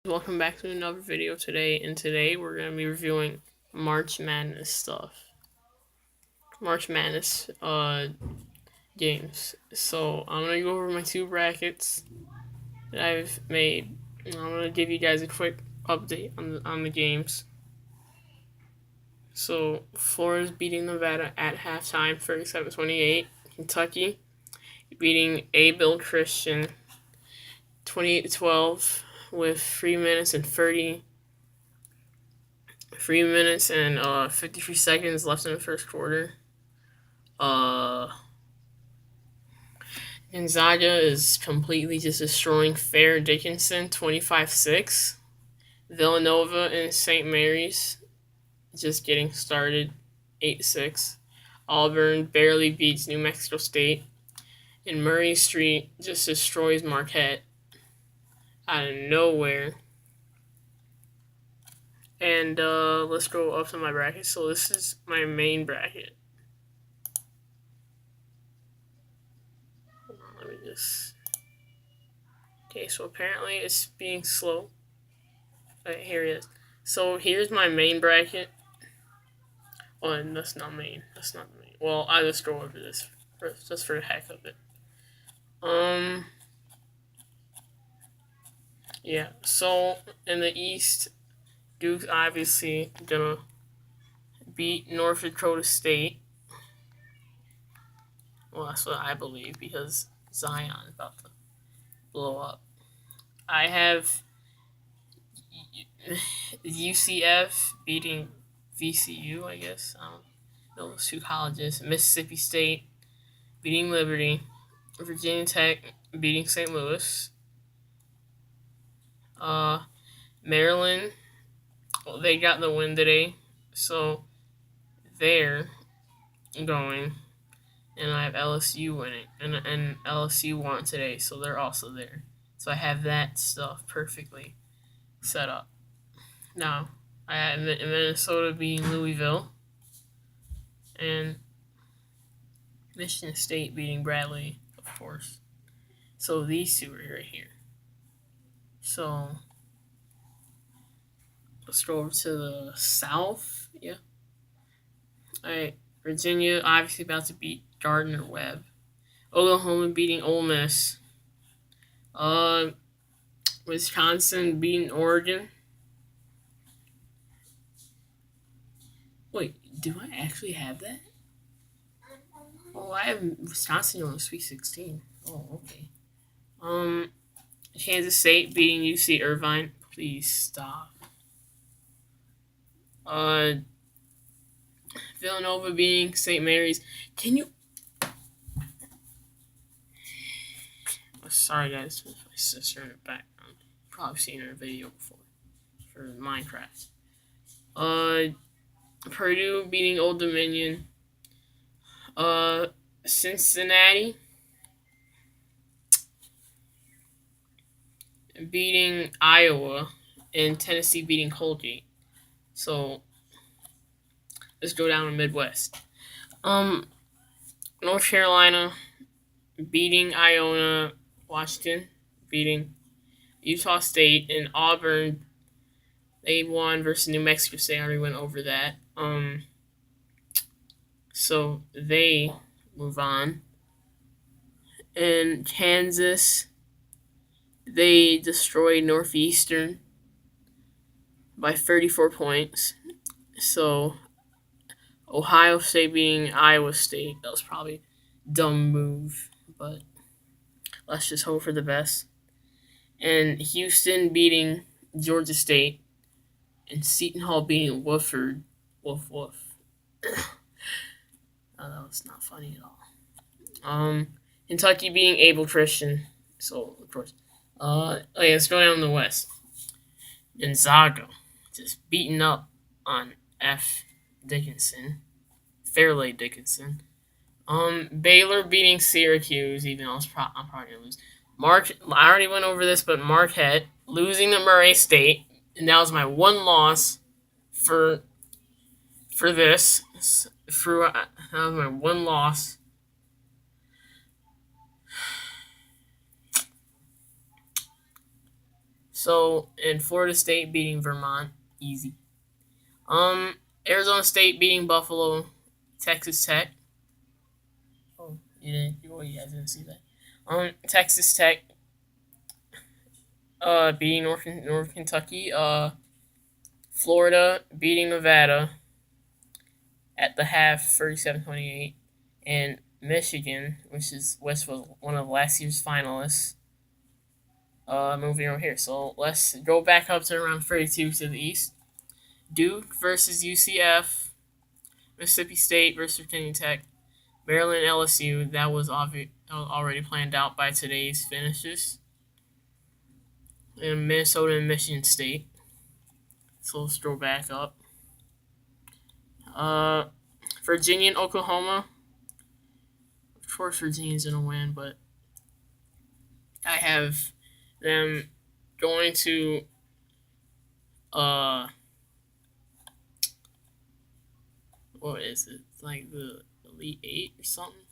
Welcome back to another video today, and today we're going to be reviewing March Madness stuff. March Madness games. So I'm going to go over my two brackets that I've made, and I'm going to give you guys a quick update on the games. So Florida's beating Nevada at halftime 37-28. Kentucky beating Abilene Christian 28-12 with 3 minutes and 53 seconds left in the first quarter. Gonzaga is completely just destroying Fair Dickinson 25-6. Villanova and St. Mary's just getting started 8-6. Auburn barely beats New Mexico State. And Murray Street just destroys Marquette out of nowhere. And let's go up to my bracket. So this is my main bracket. Hold on, let me just... Okay, so apparently it's being slow. Alright, here it is. So here's my main bracket. Oh, and that's not main. That's not main. Well, I just go over this first, just for the heck of it. Yeah, so in the East, Duke's obviously gonna beat North Dakota State. Well, that's what I believe, because Zion is about to blow up. I have UCF beating VCU, I guess. I don't know those two colleges. Mississippi State beating Liberty. Virginia Tech beating St. Louis. Maryland, well, they got the win today, so they're going. And I have LSU winning, and LSU won today, so they're also there. So I have that stuff perfectly set up. Now, I have Minnesota beating Louisville, and Michigan State beating Bradley, of course. So these two are right here. So let's go over to the South. Yeah. Alright, Virginia obviously about to beat Gardner Webb. Oklahoma beating Ole Miss. Wisconsin beating Oregon. Wait, do I actually have that? Oh, I have Wisconsin on the Sweet 16. Oh, okay. Kansas State beating UC Irvine. Please stop. Villanova beating St. Mary's. Can you... Oh, sorry, guys, my sister in the background. Probably seen her video before for Minecraft. Purdue beating Old Dominion. Cincinnati beating Iowa, and Tennessee beating Colgate. So let's go down to Midwest. North Carolina beating Iona. Washington beating Utah State, and Auburn, they won versus New Mexico State. I already went over that. So they move on. And Kansas, they destroyed Northeastern by 34 points. So Ohio State beating Iowa State, that was probably a dumb move, but let's just hope for the best. And Houston beating Georgia State, and Seton Hall beating Wofford. Woof woof. Oh, that was not funny at all. Kentucky beating Abel Christian. So of course. Let's go down the West. Gonzaga just beating up on F. Dickinson. Fairleigh Dickinson. Baylor beating Syracuse, even though I'm probably gonna lose. I already went over this, but Marquette losing to Murray State, and that was my one loss for this. That was my one loss. So, in Florida State beating Vermont, easy. Um, Arizona State beating Buffalo, Texas Tech. Oh, you guys didn't see that. Texas Tech, beating North Kentucky. Florida beating Nevada at the half, 37-28, and Michigan, which was one of last year's finalists. Moving over here. So let's go back up to around 32 to the east. Duke versus UCF, Mississippi State versus Virginia Tech, Maryland LSU. That was already planned out by today's finishes. And Minnesota and Michigan State. So let's go back up. Virginia and Oklahoma. Of course, Virginia's gonna win, but I have them going to what is it? It's like the Elite Eight or something.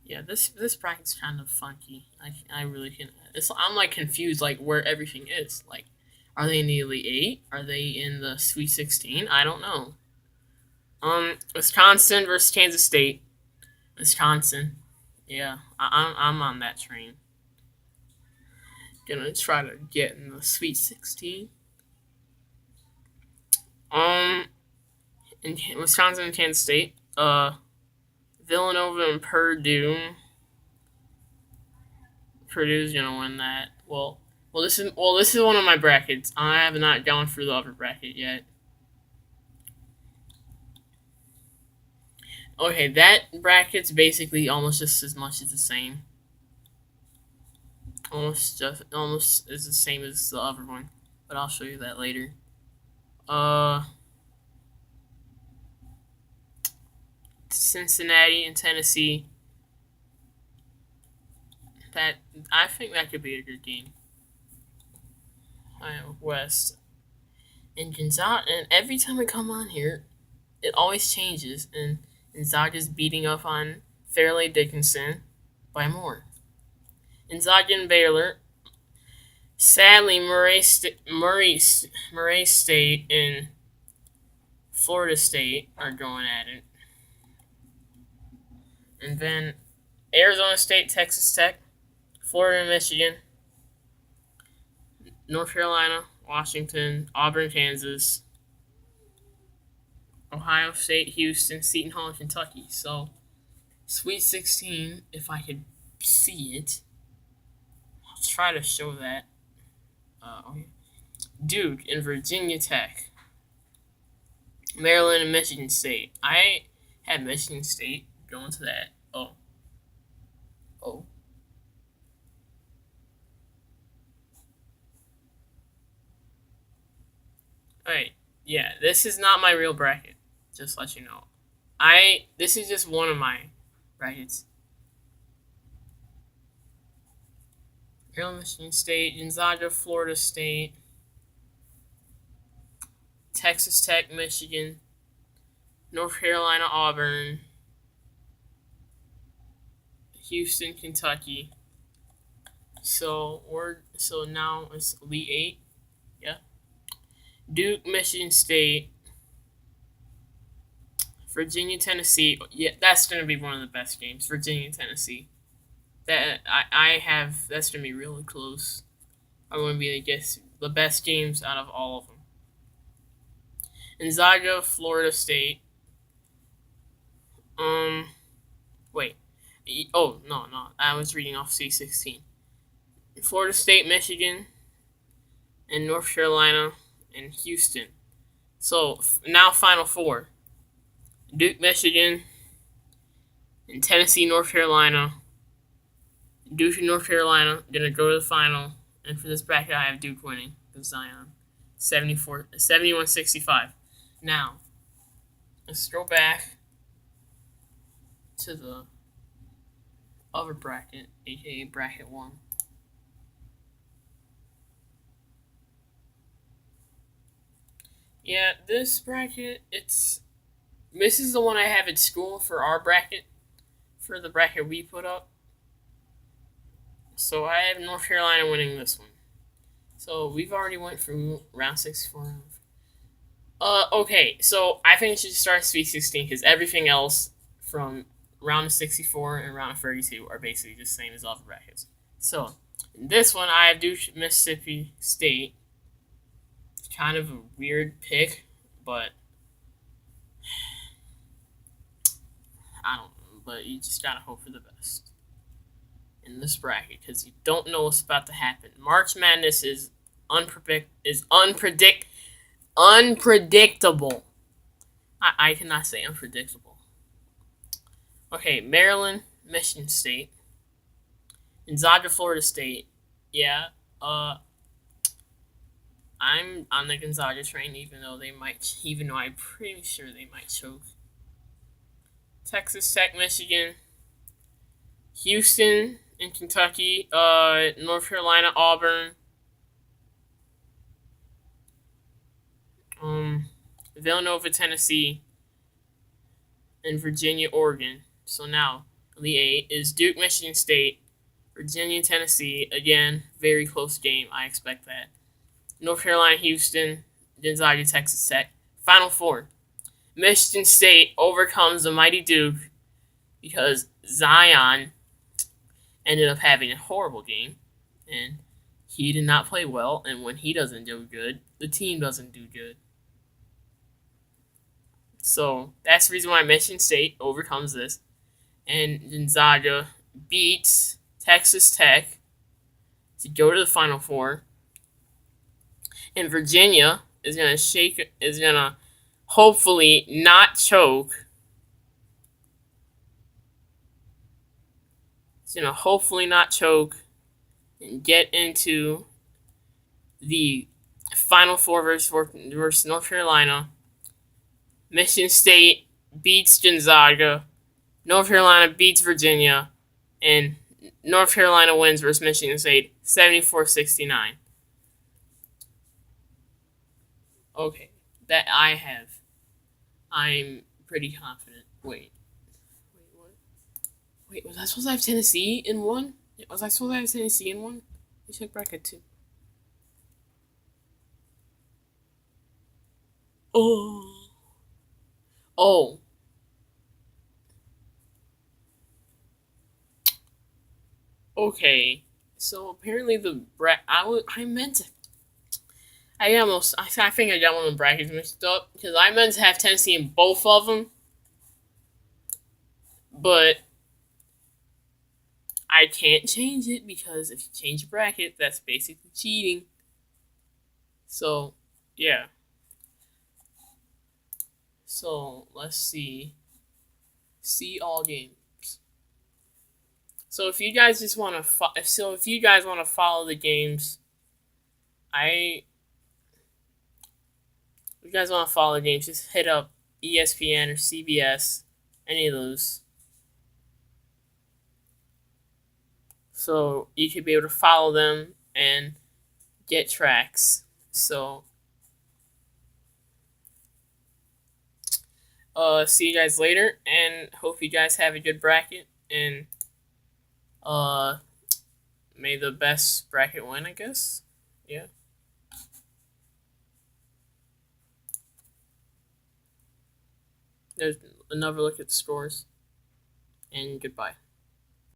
Yeah, this bracket's kind of funky. I really can. I'm like confused, like where everything is. Like, are they in the Elite Eight? Are they in the Sweet 16? I don't know. Wisconsin versus Kansas State. Wisconsin. Yeah, I'm on that train. Gonna try to get in the Sweet 16. In Wisconsin and Kansas State. Villanova and Purdue. Purdue's gonna win that. This is one of my brackets. I have not gone through the other bracket yet. Okay, that bracket's basically almost just as much as the same. Almost is the same as the other one, but I'll show you that later. Cincinnati and Tennessee. I think that could be a good game. West and Gonzaga, and every time I come on here, it always changes, and Gonzaga's beating up on Fairleigh Dickinson by more. Gonzaga and Baylor. Sadly, Murray State and Florida State are going at it. And then Arizona State, Texas Tech, Florida, Michigan, North Carolina, Washington, Auburn, Kansas, Ohio State, Houston, Seton Hall, and Kentucky. So, Sweet 16, if I could see it. I'll try to show that. Okay. Duke and Virginia Tech. Maryland and Michigan State. I had Michigan State going to that. Oh. Alright. Yeah, this is not my real bracket. Just to let you know. This is just one of my brackets. Maryland, Michigan State, Gonzaga, Florida State, Texas Tech, Michigan, North Carolina, Auburn, Houston, Kentucky. So now it's Elite Eight. Yeah. Duke, Michigan State, Virginia, Tennessee. Yeah, that's gonna be one of the best games. Virginia, Tennessee. That's gonna be really close. I'm gonna be the best games out of all of them. Gonzaga, Florida State. Wait. Oh no, I was reading off C16. Florida State, Michigan, and North Carolina and Houston. So now Final Four. Duke, Michigan, and Tennessee, North Carolina. Duke and North Carolina gonna go to the final, and for this bracket I have Duke winning because Zion, 71-65. Now, let's go back to the other bracket, aka bracket 1. Yeah, this bracket, this is the one I have at school for our bracket, for the bracket we put up. So I have North Carolina winning this one. So we've already went through round 64. Okay, so I think it should start Sweet 16 because everything else from round of 64 and round of 32 are basically the same as all the brackets. So in this one, I have Duke Mississippi State. It's kind of a weird pick, but I don't know. But you just gotta hope for the best in this bracket because you don't know what's about to happen. March Madness is unpredictable. I cannot say unpredictable. Okay, Maryland, Michigan State, Gonzaga, Florida State. Yeah, I'm on the Gonzaga train, even though I'm pretty sure they might choke. Texas Tech, Michigan, Houston in Kentucky, North Carolina, Auburn, Villanova, Tennessee, and Virginia, Oregon. So now the 8 is Duke, Michigan State, Virginia, Tennessee. Again, very close game. I expect that. North Carolina, Houston, Gonzaga, Texas Tech. Final 4. Michigan State overcomes the mighty Duke because Zion ended up having a horrible game, and he did not play well, and when he doesn't do good, the team doesn't do good. So that's the reason why Michigan State overcomes this, and Gonzaga beats Texas Tech to go to the Final 4, and Virginia is gonna hopefully not choke. It's gonna hopefully not choke and get into the Final 4 versus North Carolina. Michigan State beats Gonzaga. North Carolina beats Virginia. And North Carolina wins versus Michigan State 74-69. Okay, that I have. I'm pretty confident. Wait, what? Wait, was I supposed to have Tennessee in one? Was I supposed to have Tennessee in one? You check bracket 2. Oh. Oh. Okay. So apparently I meant to. I think I got one of the brackets mixed up because I meant to have Tennessee in both of them, but I can't change it because if you change the bracket, that's basically cheating. So, yeah. So let's see. See all games. So if you guys just want to, if you guys want to follow the games, if you guys want to follow the games, just hit up ESPN or CBS, any of those. So you could be able to follow them and get tracks. So, see you guys later, and hope you guys have a good bracket, and may the best bracket win, I guess. Yeah. There's another look at the scores, and goodbye.